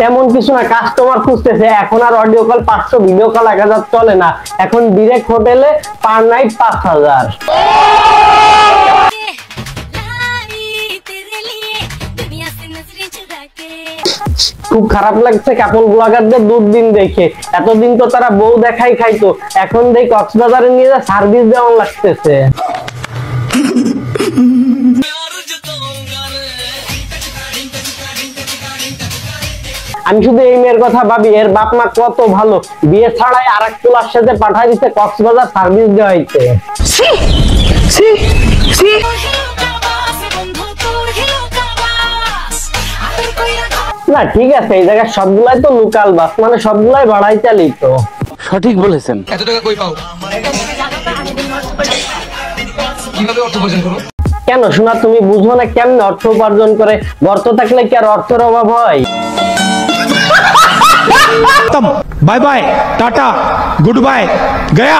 তেমন কিছু না, কাস্টমার খুঁজতেছে। এখন আর অডিও কল 500, ভিডিও কল 1000 চলে না। এখন ডিরেক্ট হোটেলে পার নাইট 5000। খুব খারাপ লাগছে কাপল ব্লগারদের দুদিন দেখে। এতদিন তো তারা বউ দেখাই খাইতো, এখন দেখ কক্সবাজারে নিয়ে যা সার্ভিস দেওয়া লাগতেছে। আমি শুধু এই মেয়ের কথা ভাবি, এর বাপ মা কত ভালো, বিয়ে ছাড়াই আরেক পোলার সাথে পাঠাই দিতে কক্সবাজার সার্ভিস দেওয়াইতে। না ঠিক আছে, এই জায়গায় সবগুলাই তো লোকাল বাস, মানে সবগুলাই ভাড়াই চালিত। সঠিক বলেছেন। এত টাকা কই পাও? কিভাবে অর্থ উপার্জন করো? কেন শোনা, তুমি বুঝো না কেমনে অর্থ উপার্জন করে? গর্ত থাকলে কি আর অর্থের অভাব হয়? Bye bye tata goodbye गया।